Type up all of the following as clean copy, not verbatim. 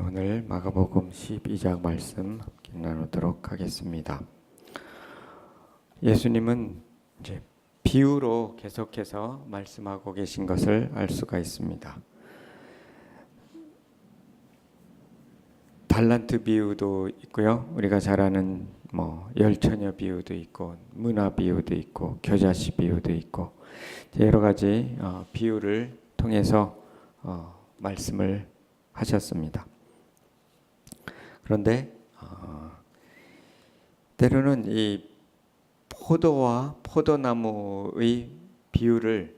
오늘 마가복음 12장 말씀 함께 나누도록 하겠습니다. 예수님은 이제 비유로 계속해서 말씀하고 계신 것을 알 수가 있습니다. 달란트 비유도 있고요. 우리가 잘 아는 열처녀 비유도 있고 문화 비유도 있고 겨자씨 비유도 있고 여러 가지 비유를 통해서 말씀을 하셨습니다. 그런데 때로는 이 포도와 포도나무의 비유를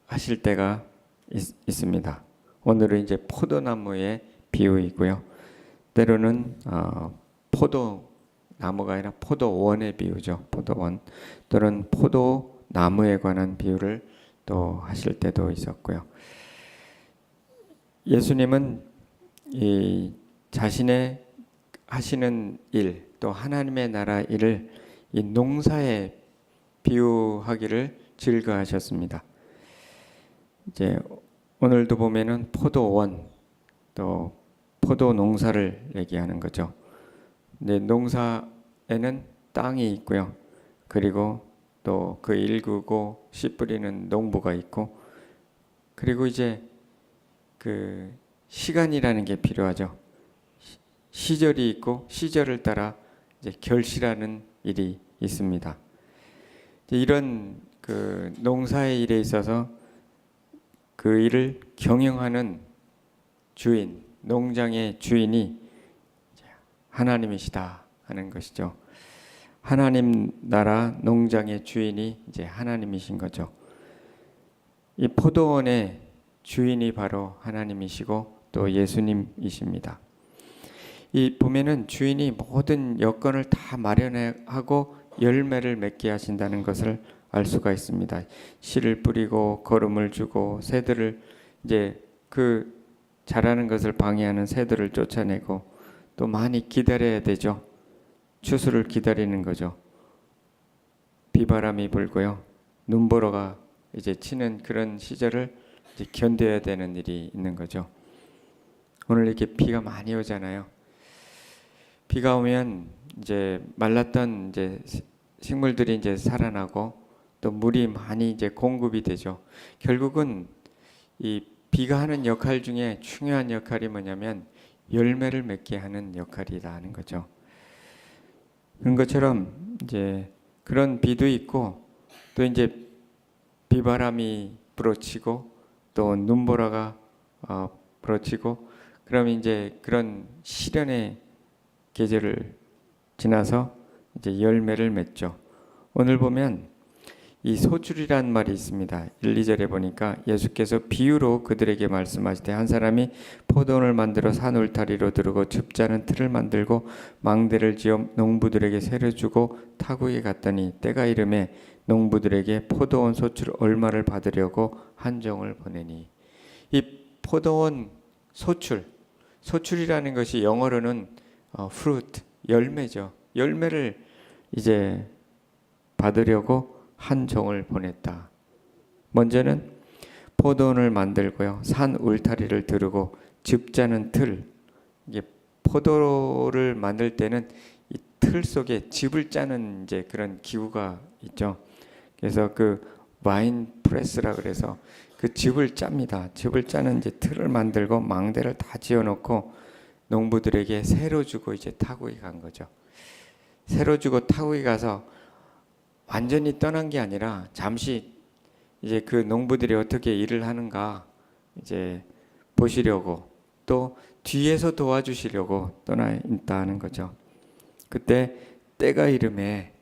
하실 때가 있습니다. 오늘은 이제 포도나무의 비유이고요. 때로는 포도나무가 아니라 포도원의 비유죠. 포도원 또는 포도나무에 관한 비유를 또 하실 때도 있었고요. 예수님은 이 자신의 하시는 일, 또 하나님의 나라 일을 이 농사에 비유하기를 즐거워하셨습니다. 이제 오늘도 보면은 포도원, 또 포도 농사를 얘기하는 거죠. 근데 농사에는 땅이 있고요. 그리고 또 그 일구고 씨 뿌리는 농부가 있고, 그리고 이제 그 시간이라는 게 필요하죠. 시절이 있고 시절을 따라 이제 결실하는 일이 있습니다. 이런 그 농사의 일에 있어서 그 일을 경영하는 주인, 농장의 주인이 하나님이시다 하는 것이죠. 하나님 나라 농장의 주인이 이제 하나님이신 거죠. 이 포도원의 주인이 바로 하나님이시고 또 예수님이십니다. 이 보면은 주인이 모든 여건을 다 마련하고 열매를 맺게 하신다는 것을 알 수가 있습니다. 씨를 뿌리고 거름을 주고 새들을 이제 그 자라는 것을 방해하는 새들을 쫓아내고 또 많이 기다려야 되죠. 추수를 기다리는 거죠. 비바람이 불고요. 눈보라가 이제 치는 그런 시절을 이제 견뎌야 되는 일이 있는 거죠. 오늘 이렇게 비가 많이 오잖아요. 비가 오면 이제 말랐던 이제 식물들이 이제 살아나고 또 물이 많이 이제 공급이 되죠. 결국은 이 비가 하는 역할 중에 중요한 역할이 뭐냐면 열매를 맺게 하는 역할이라는 거죠. 그런 것처럼 이제 그런 비도 있고 또 이제 비바람이 불어치고 또 눈보라가 불어치고 그러면 이제 그런 시련의 계절을 지나서 이제 열매를 맺죠. 오늘 보면 이 소출이라는 말이 있습니다. 1, 2절에 보니까 예수께서 비유로 그들에게 말씀하시되 한 사람이 포도원을 만들어 산 울타리로 두르고 줍자는 틀을 만들고 망대를 지어 농부들에게 세를 주고 타국에 갔더니 때가 이르매 농부들에게 포도원 소출 얼마를 받으려고 한 종을 보내니. 이 포도원 소출이라는 것이 영어로는 fruit, 열매죠. 열매를 이제 받으려고 한 종을 보냈다. 먼저는 포도원을 만들고요. 산 울타리를 두르고 즙자는 틀. 이게 포도를 만들 때는 이 틀 속에 즙을 짜는 이제 그런 기구가 있죠. 그래서 그 와인 프레스라 그래서 그 즙을 짭니다. 즙을 짜는 이제 틀을 만들고 망대를 다 지어놓고 농부들에게 새로 주고 이제 타국에 간 거죠. 새로 주고 타국에 가서 완전히 떠난 게 아니라 잠시 이제 그 농부들이 어떻게 일을 하는가 이제 보시려고 또 뒤에서 도와주시려고 떠나 있다는 거죠. 그때 때가 이름에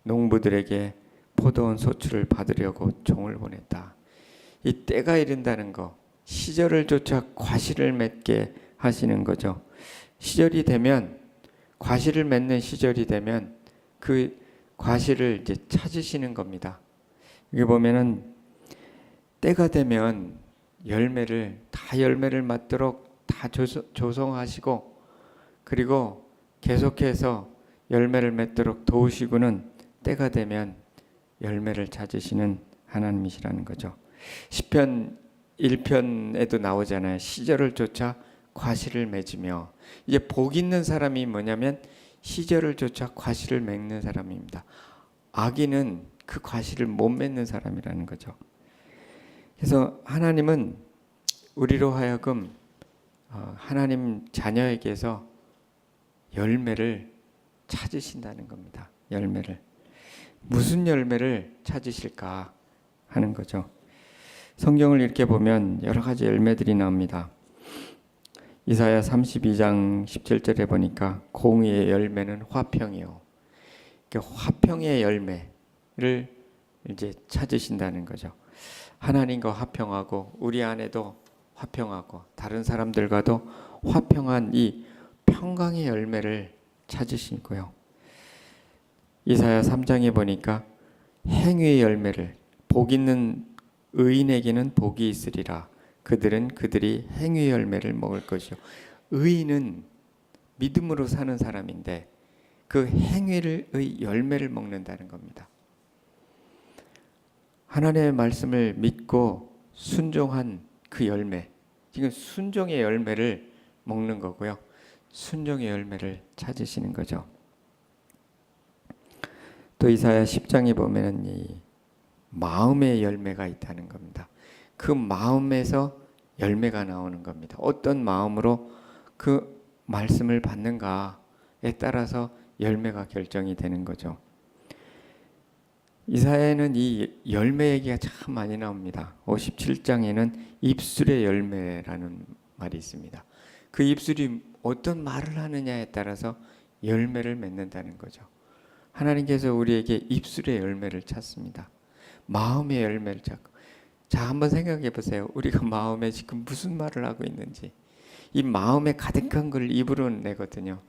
농부들에게 포도원 소출을 받으려고 종을 보냈다. 이 때가 이른다는 거, 시절을 쫓아 과실을 맺게 하시는 거죠. 시절이 되면 과실을 맺는 시절이 되면 그 과실을 이제 찾으시는 겁니다. 여기 보면은 때가 되면 열매를 맞도록 다 조성하시고 그리고 계속해서 열매를 맺도록 도우시고는 때가 되면 열매를 찾으시는 하나님이시라는 거죠. 시편 1편에도 나오잖아요. 시절을 쫓아 과실을 맺으며, 이제 복 있는 사람이 뭐냐면 시절을 쫓아 과실을 맺는 사람입니다. 악인은 그 과실을 못 맺는 사람이라는 거죠. 그래서 하나님은 우리로 하여금 하나님 자녀에게서 열매를 찾으신다는 겁니다. 열매를. 무슨 열매를 찾으실까 하는 거죠. 성경을 읽게 보면 여러 가지 열매들이 나옵니다. 이사야 32장 17절에 보니까 공의의 열매는 화평이요. 그러니까 화평의 열매를 이제 찾으신다는 거죠. 하나님과 화평하고 우리 안에도 화평하고 다른 사람들과도 화평한 이 평강의 열매를 찾으시고요. 이사야 3장에 보니까 행위의 열매를, 복 있는 의인에게는 복이 있으리라. 그들이 행위의 열매를 먹을 것이요. 의인은 믿음으로 사는 사람인데 그 행위의 열매를 먹는다는 겁니다. 하나님의 말씀을 믿고 순종한 그 열매, 지금 순종의 열매를 먹는 거고요. 순종의 열매를 찾으시는 거죠. 또 이사야 10장에 보면은 이 마음의 열매가 있다는 겁니다. 그 마음에서 열매가 나오는 겁니다. 어떤 마음으로 그 말씀을 받는가에 따라서 열매가 결정이 되는 거죠. 이사야에는 이 열매 얘기가 참 많이 나옵니다. 57장에는 입술의 열매라는 말이 있습니다. 그 입술이 어떤 말을 하느냐에 따라서 열매를 맺는다는 거죠. 하나님께서 우리에게 입술의 열매를 찾습니다. 마음의 열매를 찾고. 자, 한번 생각해 보세요. 우리가 마음에 지금 무슨 말을 하고 있는지. 이 마음에 가득한 걸 입으로 내거든요.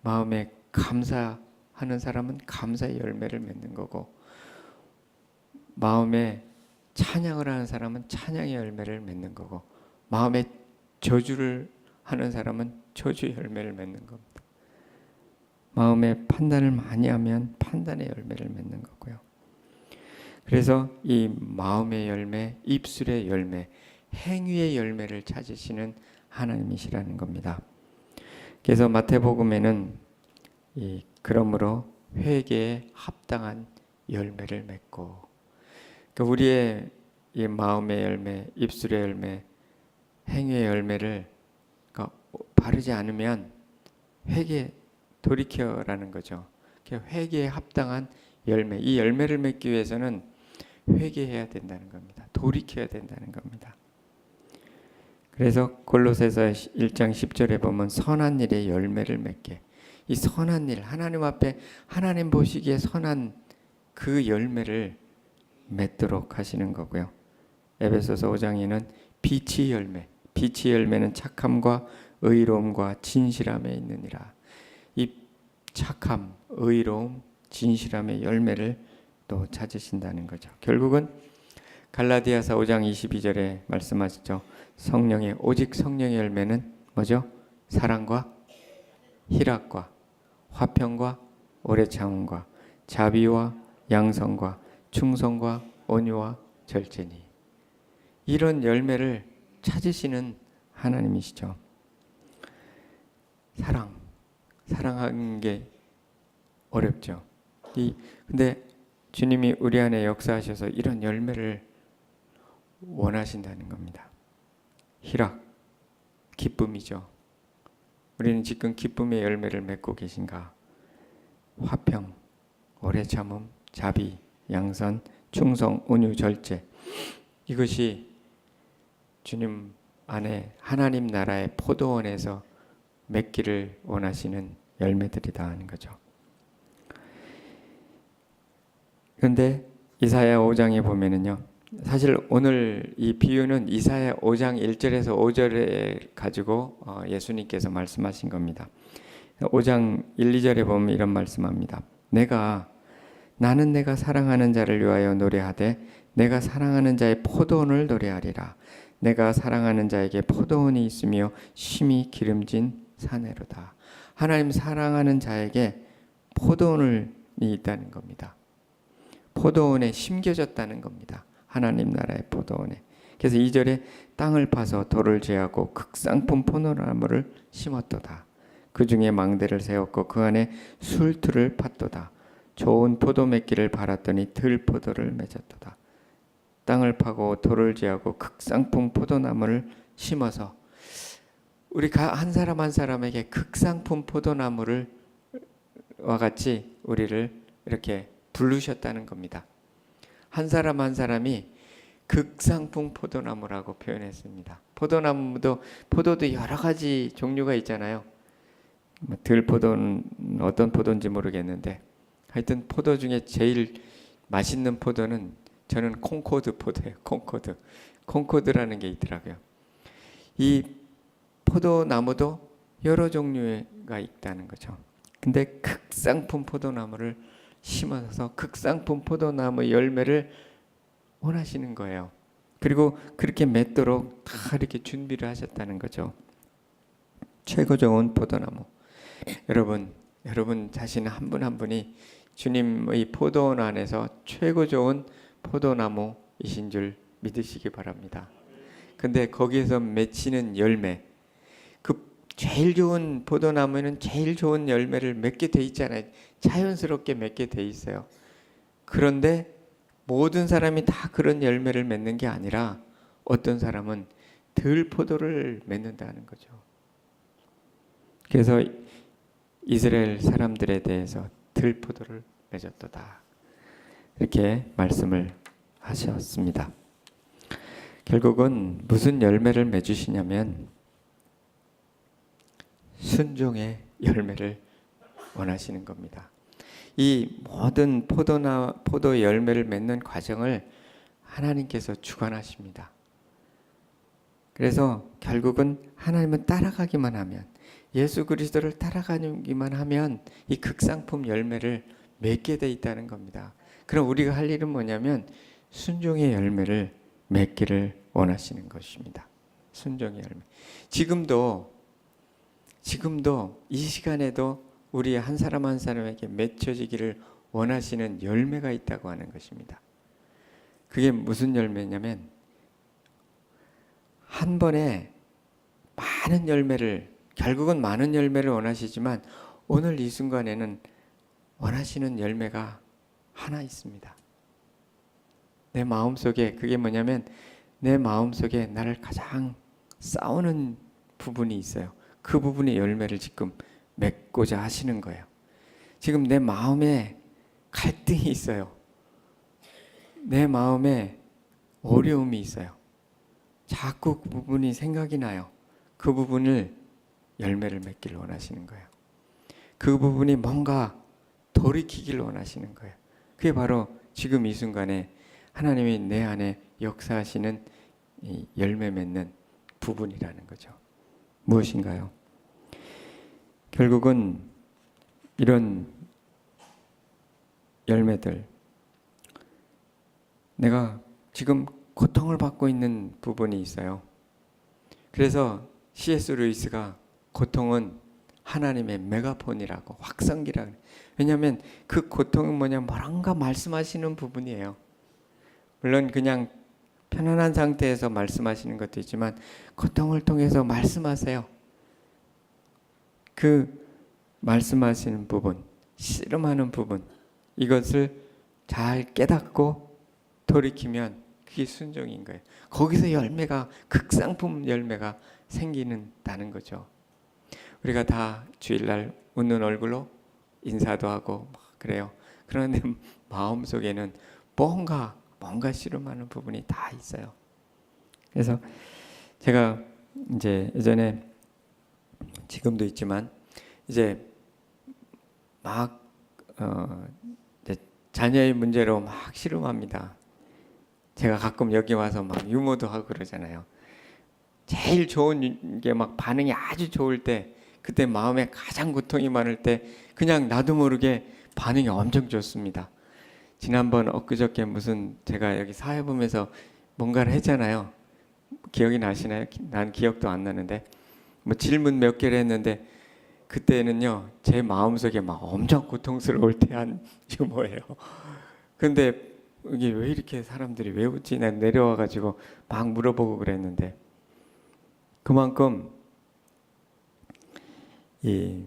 마음에 감사하는 사람은 감사의 열매를 맺는 거고, 마음에 찬양을 하는 사람은 찬양의 열매를 맺는 거고, 마음에 저주를 하는 사람은 저주의 열매를 맺는 겁니다. 마음에 판단을 많이 하면 판단의 열매를 맺는 거고요. 그래서 이 마음의 열매, 입술의 열매, 행위의 열매를 찾으시는 하나님이시라는 겁니다. 그래서 마태복음에는 그러므로 회개에 합당한 열매를 맺고, 그러니까 우리의 이 마음의 열매, 입술의 열매, 행위의 열매를 그러니까 바르지 않으면 회개 돌이켜라는 거죠. 회개에 합당한 열매, 이 열매를 맺기 위해서는 회개해야 된다는 겁니다. 돌이켜야 된다는 겁니다. 그래서 골로새서 1장 10절에 보면 선한 일의 열매를 맺게, 이 선한 일, 하나님 앞에 하나님 보시기에 선한 그 열매를 맺도록 하시는 거고요. 에베소서 5장에는 빛의 열매, 빛의 열매는 착함과 의로움과 진실함에 있느니라. 이 착함, 의로움, 진실함의 열매를 또 찾으신다는 거죠. 결국은 갈라디아서 5장 22절에 말씀하시죠. 오직 성령의 열매는 뭐죠? 사랑과 희락과 화평과 오래 참음과 자비와 양선과 충성과 온유와 절제니. 이런 열매를 찾으시는 하나님이시죠. 사랑하는 게 어렵죠. 근데 주님이 우리 안에 역사하셔서 이런 열매를 원하신다는 겁니다. 희락, 기쁨이죠. 우리는 지금 기쁨의 열매를 맺고 계신가? 화평, 오래 참음, 자비, 양선, 충성, 온유, 절제. 이것이 주님 안에 하나님 나라의 포도원에서 맺기를 원하시는 열매들이다 하는 거죠. 그런데 이사야 5장에 보면은요, 사실 오늘 이 비유는 이사야 5장 1절에서 5절에 가지고 예수님께서 말씀하신 겁니다. 5장 1, 2절에 보면 이런 말씀합니다. 나는 내가 사랑하는 자를 위하여 노래하되 내가 사랑하는 자의 포도원을 노래하리라. 내가 사랑하는 자에게 포도원이 있으며 심히 기름진 사내로다. 하나님 사랑하는 자에게 포도원이 있다는 겁니다. 포도원에 심겨졌다는 겁니다. 하나님 나라의 포도원에. 그래서 2절에 땅을 파서 돌을 제하고 극상품 포도나무를 심었도다. 그 중에 망대를 세웠고 그 안에 술틀을 팠도다. 좋은 포도 맺기를 바랐더니 들포도를 맺었도다. 땅을 파고 돌을 제하고 극상품 포도나무를 심어서 우리가 한 사람 한 사람에게 극상품 포도나무를 와 같이 우리를 이렇게 부르셨다는 겁니다. 한 사람 한 사람이 극상품 포도나무라고 표현했습니다. 포도도 여러 가지 종류가 있잖아요. 들포도는 어떤 포도인지 모르겠는데 하여튼 포도 중에 제일 맛있는 포도는 저는 콩코드 포도예요. 콩코드라는 게 있더라고요. 이 포도나무도 여러 종류가 있다는 거죠. 근데 극상품 포도나무를 심어서 극상품 포도나무 열매를 원하시는 거예요. 그리고 그렇게 맺도록 다 이렇게 준비를 하셨다는 거죠. 최고 좋은 포도나무. 여러분 자신 한 분 한 분이 주님의 포도원 안에서 최고 좋은 포도나무이신 줄 믿으시기 바랍니다. 근데 거기에서 맺히는 열매, 그 제일 좋은 포도나무에는 제일 좋은 열매를 맺게 돼 있잖아요. 자연스럽게 맺게 돼 있어요. 그런데 모든 사람이 다 그런 열매를 맺는 게 아니라 어떤 사람은 들포도를 맺는다는 거죠. 그래서 이스라엘 사람들에 대해서 들포도를 맺었도다. 이렇게 말씀을 하셨습니다. 결국은 무슨 열매를 맺으시냐면 순종의 열매를 원하시는 겁니다. 이 모든 포도 열매를 맺는 과정을 하나님께서 주관하십니다. 그래서 결국은 하나님은 따라가기만 하면, 예수 그리스도를 따라가기만 하면 이 극상품 열매를 맺게 돼 있다는 겁니다. 그럼 우리가 할 일은 뭐냐면 순종의 열매를 맺기를 원하시는 것입니다. 순종의 열매. 지금도 이 시간에도 우리 한 사람 한 사람에게 맺혀지기를 원하시는 열매가 있다고 하는 것입니다. 그게 무슨 열매냐면 한 번에 결국은 많은 열매를 원하시지만 오늘 이 순간에는 원하시는 열매가 하나 있습니다. 내 마음속에, 그게 뭐냐면 내 마음속에 나를 가장 싸우는 부분이 있어요. 그 부분의 열매를 지금 맺고자 하시는 거예요. 지금 내 마음에 갈등이 있어요. 내 마음에 어려움이 있어요. 자꾸 그 부분이 생각이 나요. 그 부분을 열매를 맺기를 원하시는 거예요. 그 부분이 뭔가 돌이키기를 원하시는 거예요. 그게 바로 지금 이 순간에 하나님이 내 안에 역사하시는 이 열매 맺는 부분이라는 거죠. 무엇인가요? 결국은 이런 열매들, 내가 지금 고통을 받고 있는 부분이 있어요. 그래서 C.S. 루이스가 고통은 하나님의 메가폰이라고, 확성기라고. 왜냐하면 그 고통은 뭔가 말씀하시는 부분이에요. 물론 그냥 편안한 상태에서 말씀하시는 것도 있지만 고통을 통해서 말씀하세요. 그 말씀하시는 부분, 씨름하는 부분, 이것을 잘 깨닫고 돌이키면 그게 순종인 거예요. 거기서 열매가, 극상품 열매가 생기는다는 거죠. 우리가 다 주일날 웃는 얼굴로 인사도 하고 그래요. 그런데 마음속에는 뭔가 씨름하는 부분이 다 있어요. 그래서 제가 이제 예전에, 지금도 있지만 이제 이제 자녀의 문제로 막 씨름합니다. 제가 가끔 여기 와서 막 유머도 하고 그러잖아요. 제일 좋은 게 막 반응이 아주 좋을 때, 그때 마음에 가장 고통이 많을 때 그냥 나도 모르게 반응이 엄청 좋습니다. 지난번 엊그저께 무슨 제가 여기 사회 보면서 뭔가를 했잖아요. 기억이 나시나요? 난 기억도 안 나는데 뭐 질문 몇 개를 했는데 그때는요 제 마음속에 막 엄청 고통스러울 때 한 유머예요. 근데 이게 왜 이렇게 사람들이 왜 웃지? 난 내려와가지고 막 물어보고 그랬는데 그만큼 이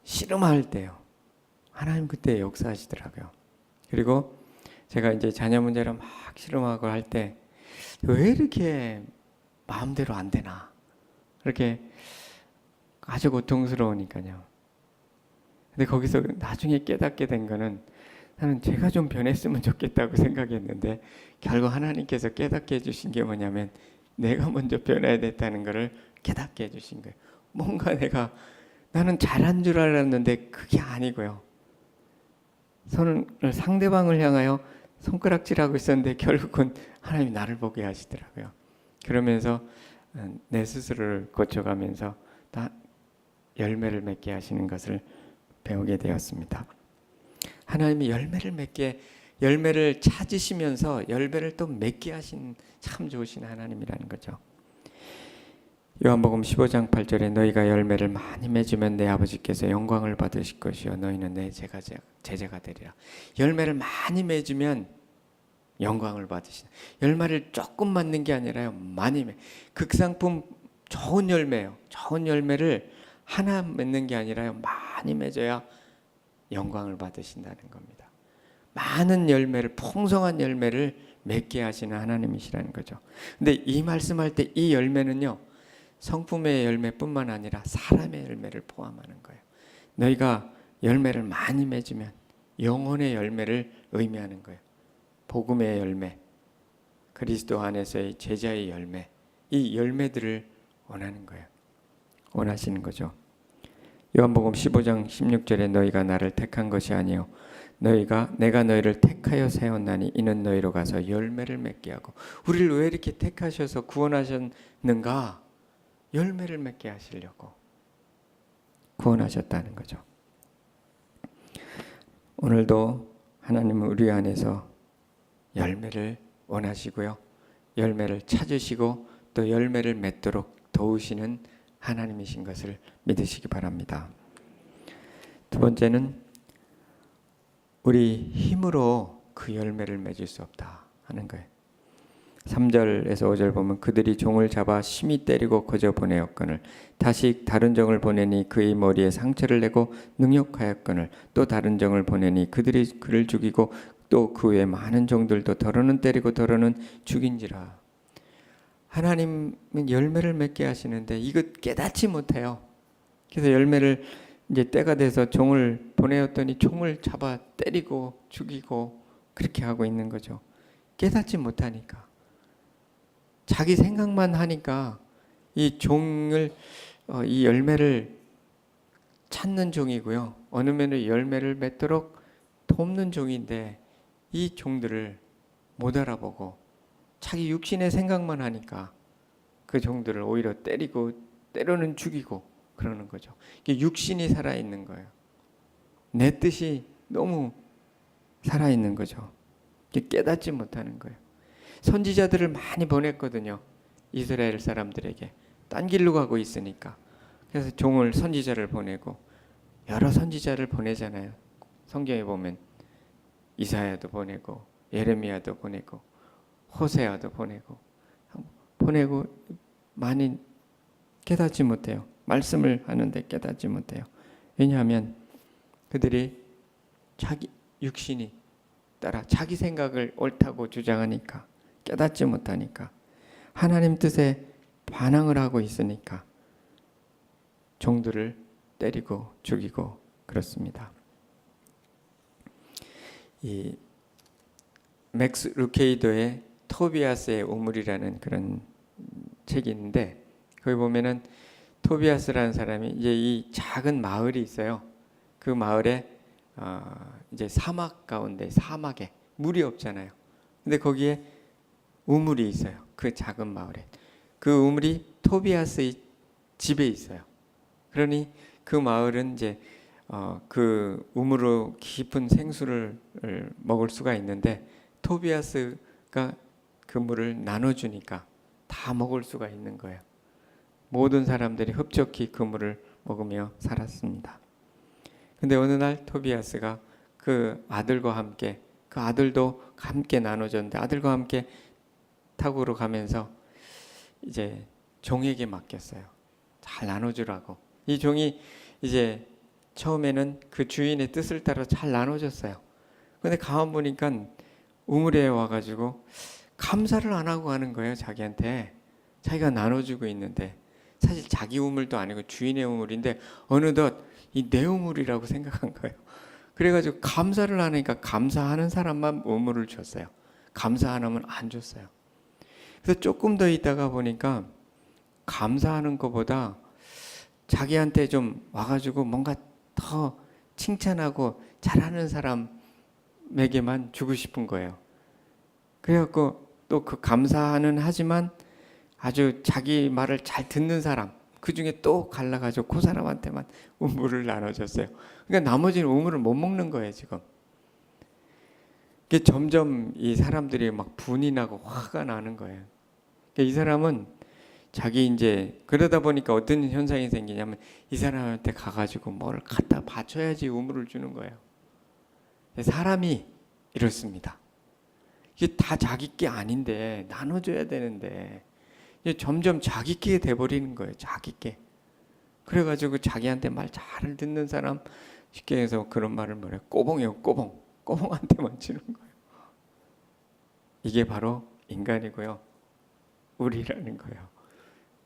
씨름할 때요. 하나님 그때 역사하시더라고요. 그리고 제가 이제 자녀 문제를 막 씨름하고 할 때 왜 이렇게 마음대로 안 되나? 그렇게 아주 고통스러우니까요. 근데 거기서 나중에 깨닫게 된 거는 나는 제가 좀 변했으면 좋겠다고 생각했는데 결국 하나님께서 깨닫게 해주신 게 뭐냐면 내가 먼저 변해야 됐다는 것을 깨닫게 해주신 거예요. 뭔가 나는 잘한 줄 알았는데 그게 아니고요. 손을 상대방을 향하여 손가락질하고 있었는데 결국은 하나님이 나를 보게 하시더라고요. 그러면서 내 스스로를 고쳐가면서 다 열매를 맺게 하시는 것을 배우게 되었습니다. 하나님이 열매를 찾으시면서 열매를 또 맺게 하신 참 좋으신 하나님이라는 거죠. 요한복음 15장 8절에 너희가 열매를 많이 맺으면 내 아버지께서 영광을 받으실 것이요 너희는 내 제자가 되리라. 열매를 많이 맺으면 영광을 받으시다. 열매를 조금 맺는 게 아니라요. 많이 극상품 좋은 열매요. 좋은 열매를 하나 맺는 게 아니라요. 많이 맺어야 영광을 받으신다는 겁니다. 많은 열매를 풍성한 열매를 맺게 하시는 하나님이시라는 거죠. 근데 이 말씀할 때 이 열매는요. 성품의 열매뿐만 아니라 사람의 열매를 포함하는 거예요. 너희가 열매를 많이 맺으면 영혼의 열매를 의미하는 거예요. 복음의 열매, 그리스도 안에서의 제자의 열매, 이 열매들을 원하는 거예요. 원하시는 거죠. 요한복음 15장 16절에 너희가 나를 택한 것이 아니요 내가 너희를 택하여 세웠나니 이는 너희로 가서 열매를 맺게 하고. 우리를 왜 이렇게 택하셔서 구원하셨는가? 열매를 맺게 하시려고 구원하셨다는 거죠. 오늘도 하나님은 우리 안에서 열매를 원하시고요. 열매를 찾으시고 또 열매를 맺도록 도우시는 하나님이신 것을 믿으시기 바랍니다. 두 번째는 우리 힘으로 그 열매를 맺을 수 없다 하는 거예요. 3절에서 5절 보면 그들이 종을 잡아 심히 때리고 거저 보내었거늘 다시 다른 종을 보내니 그의 머리에 상처를 내고 능욕하였거늘 또 다른 종을 보내니 그들이 그를 죽이고 또 그 외에 많은 종들도 더러는 때리고 더러는 죽인지라. 하나님은 열매를 맺게 하시는데 이거 깨닫지 못해요. 그래서 열매를 이제 때가 돼서 종을 보내었더니 종을 잡아 때리고 죽이고 그렇게 하고 있는 거죠. 깨닫지 못하니까. 자기 생각만 하니까 이 열매를 찾는 종이고요. 어느 면에 열매를 맺도록 돕는 종인데 이 종들을 못 알아보고 자기 육신의 생각만 하니까 그 종들을 오히려 때리고 때로는 죽이고 그러는 거죠. 이게 육신이 살아있는 거예요. 내 뜻이 너무 살아있는 거죠. 깨닫지 못하는 거예요. 선지자들을 많이 보냈거든요. 이스라엘 사람들에게. 딴 길로 가고 있으니까. 그래서 선지자를 보내고 여러 선지자를 보내잖아요. 성경에 보면 이사야도 보내고 예레미야도 보내고 호세아도 보내고 많이 깨닫지 못해요. 말씀을 하는데 깨닫지 못해요. 왜냐하면 그들이 자기 육신이 따라 자기 생각을 옳다고 주장하니까 깨닫지 못하니까 하나님 뜻에 반항을 하고 있으니까 종들을 때리고 죽이고 그렇습니다. 이 맥스 루케이도의 토비아스의 우물이라는 그런 책이 있는데 거기 보면은 토비아스라는 사람이 이제 이 작은 마을이 있어요. 그 마을에 이제 사막에 물이 없잖아요. 근데 거기에 우물이 있어요. 그 작은 마을에. 그 우물이 토비아스의 집에 있어요. 그러니 그 마을은 이제 그 우물로 깊은 생수를 먹을 수가 있는데 토비아스가 그 물을 나눠주니까 다 먹을 수가 있는 거예요. 모든 사람들이 흡족히 그 물을 먹으며 살았습니다. 근데 어느 날 토비아스가 그 아들과 함께 그 아들도 함께 나눠줬는데 아들과 함께 타고로 가면서 이제 종에게 맡겼어요. 잘 나눠주라고. 이 종이 이제 처음에는 그 주인의 뜻을 따라 잘 나눠줬어요. 근데 가만 보니까 우물에 와가지고 감사를 안 하고 가는 거예요. 자기한테. 자기가 나눠주고 있는데 사실 자기 우물도 아니고 주인의 우물인데 어느덧 이 내 우물이라고 생각한 거예요. 그래가지고 감사를 안 하니까 감사하는 사람만 우물을 줬어요. 감사 안 하면 안 줬어요. 그래서 조금 더 있다가 보니까 감사하는 것보다 자기한테 좀 와가지고 뭔가 더 칭찬하고 잘하는 사람에게만 주고 싶은 거예요. 그래갖고 또 그 감사는 하지만 아주 자기 말을 잘 듣는 사람 그 중에 또 갈라가지고 그 사람한테만 우물을 나눠줬어요. 그러니까 나머지는 우물을 못 먹는 거예요 지금. 이게 점점 이 사람들이 막 분이 나고 화가 나는 거예요. 그러니까 이 사람은 자기 이제 그러다 보니까 어떤 현상이 생기냐면 이 사람한테 가가지고 뭘 갖다 바쳐야지 우물을 주는 거예요. 사람이 이렇습니다. 이게 다 자기 게 아닌데 나눠줘야 되는데 이제 점점 자기 게 돼버리는 거예요. 자기 게. 그래가지고 자기한테 말 잘 듣는 사람 쉽게 해서 그런 말을 뭐래요? 꼬봉이요 꼬봉. 꼬봉한테만 주는 거예요. 이게 바로 인간이고요. 우리라는 거예요.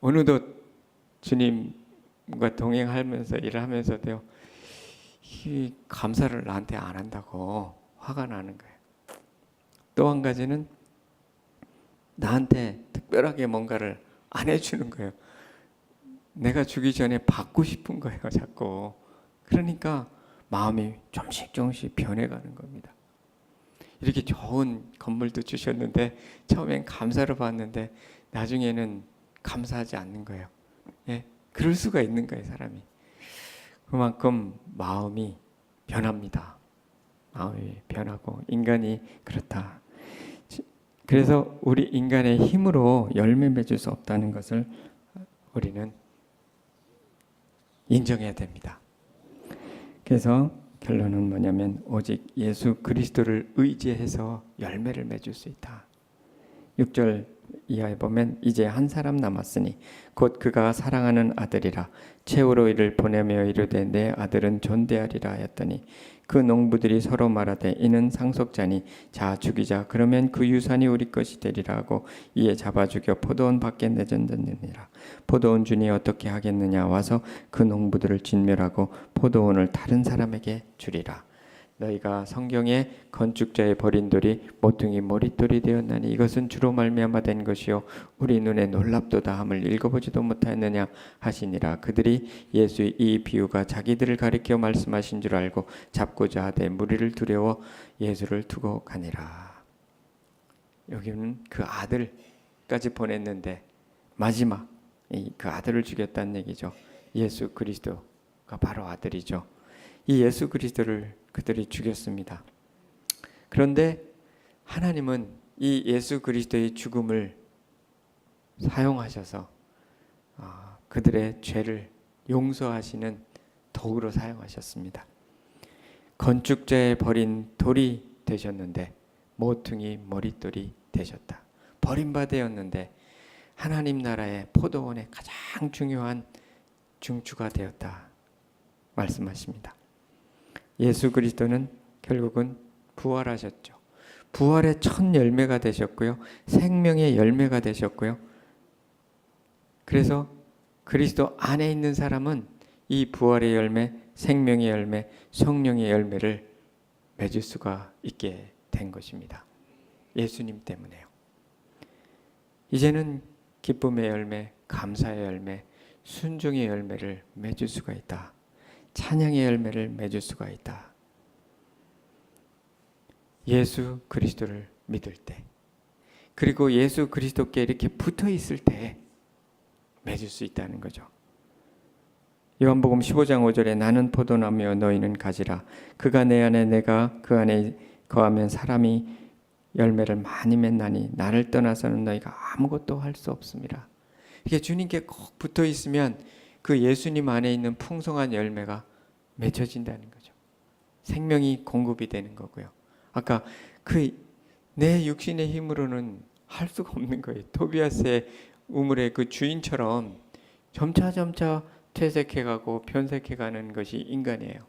어느덧 주님과 동행하면서 일하면서도요. 이 감사를 나한테 안 한다고 화가 나는 거예요. 또 한 가지는 나한테 특별하게 뭔가를 안 해주는 거예요. 내가 주기 전에 받고 싶은 거예요. 자꾸. 그러니까 마음이 조금씩 변해가는 겁니다. 이렇게 좋은 건물도 주셨는데 처음엔 감사로 받는데 나중에는 감사하지 않는 거예요. 예, 그럴 수가 있는 거예요, 사람이. 그만큼 마음이 변합니다. 마음이 변하고 인간이 그렇다. 그래서 우리 인간의 힘으로 열매 맺을 수 없다는 것을 우리는 인정해야 됩니다. 그래서 결론은 뭐냐면 오직 예수 그리스도를 의지해서 열매를 맺을 수 있다. 6절 이하에 보면 이제 한 사람 남았으니 곧 그가 사랑하는 아들이라 최후로 이를 보내며 이르되 내 아들은 존대하리라 하였더니 그 농부들이 서로 말하되 이는 상속자니 자 죽이자 그러면 그 유산이 우리 것이 되리라 하고 이에 잡아 죽여 포도원 밖에 내던졌느니라. 포도원 주인이 어떻게 하겠느냐 와서 그 농부들을 진멸하고 포도원을 다른 사람에게 주리라. 너희가 성경에 건축자의 버린 돌이 모퉁이 머릿돌이 되었나니 이것은 주로 말미암아 된 것이요 우리 눈에 놀랍도다 함을 읽어보지도 못하였느냐 하시니라. 그들이 예수의 이 비유가 자기들을 가리켜 말씀하신 줄 알고 잡고자 하되 무리를 두려워 예수를 두고 가니라. 여기는 그 아들까지 보냈는데 마지막 그 아들을 죽였다는 얘기죠. 예수 그리스도가 바로 아들이죠. 이 예수 그리스도를 그들이 죽였습니다. 그런데 하나님은 이 예수 그리스도의 죽음을 사용하셔서 그들의 죄를 용서하시는 도구로 사용하셨습니다. 건축자의 버린 돌이 되셨는데 모퉁이 머릿돌이 되셨다. 버림받았는데 하나님 나라의 포도원의 가장 중요한 중추가 되었다 말씀하십니다. 예수 그리스도는 결국은 부활하셨죠. 부활의 첫 열매가 되셨고요. 생명의 열매가 되셨고요. 그래서 그리스도 안에 있는 사람은 이 부활의 열매, 생명의 열매, 성령의 열매를 맺을 수가 있게 된 것입니다. 예수님 때문에요. 이제는 기쁨의 열매, 감사의 열매, 순종의 열매를 맺을 수가 있다. 찬양의 열매를 맺을 수가 있다. 예수 그리스도를 믿을 때, 그리고 예수 그리스도께 이렇게 붙어 있을 때 맺을 수 있다는 거죠. 요한복음 15장 5절에 나는 포도나무여 너희는 가지라. 그가 내 안에 내가 그 안에 거하면 사람이 열매를 많이 맺나니 나를 떠나서는 너희가 아무것도 할 수 없습니다. 이게 주님께 꼭 붙어 있으면 그 예수님 안에 있는 풍성한 열매가 맺혀진다는 거죠. 생명이 공급이 되는 거고요. 아까 그 내 육신의 힘으로는 할 수가 없는 거예요. 토비아스의 우물의 그 주인처럼 점차 퇴색해가고 변색해가는 것이 인간이에요.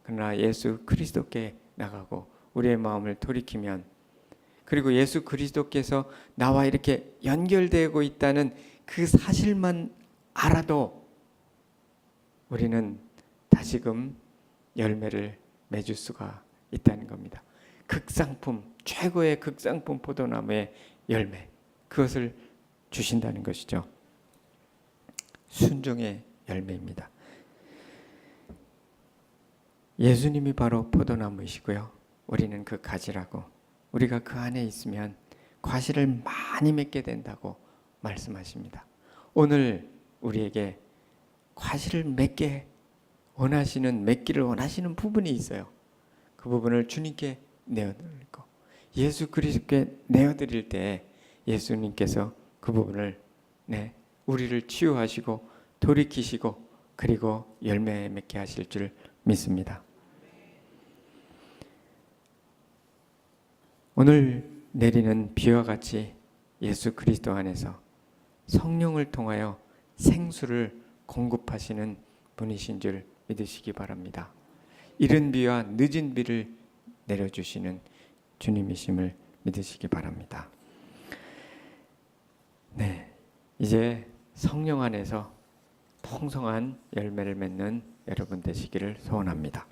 그러나 예수 그리스도께 나가고 우리의 마음을 돌이키면, 그리고 예수 그리스도께서 나와 이렇게 연결되고 있다는 그 사실만 알아도 우리는 다시금 열매를 맺을 수가 있다는 겁니다. 극상품, 최고의 극상품 포도나무의 열매, 그것을 주신다는 것이죠. 순종의 열매입니다. 예수님이 바로 포도나무이시고요, 우리는 그 가지라고, 우리가 그 안에 있으면 과실을 많이 맺게 된다고 말씀하십니다. 오늘 우리에게 과실을 맺기를 원하시는 부분이 있어요. 그 부분을 주님께 내어드리고, 예수 그리스도께 내어드릴 때 예수님께서 그 부분을 우리를 치유하시고 돌이키시고 그리고 열매 맺게 하실 줄 믿습니다. 오늘 내리는 비와 같이 예수 그리스도 안에서 성령을 통하여 생수를 공급하시는 분이신 줄 믿으시기 바랍니다. 이른 비와 늦은 비를 내려주시는 주님이심을 믿으시기 바랍니다. 이제 성령 안에서 풍성한 열매를 맺는 여러분 되시기를 소원합니다.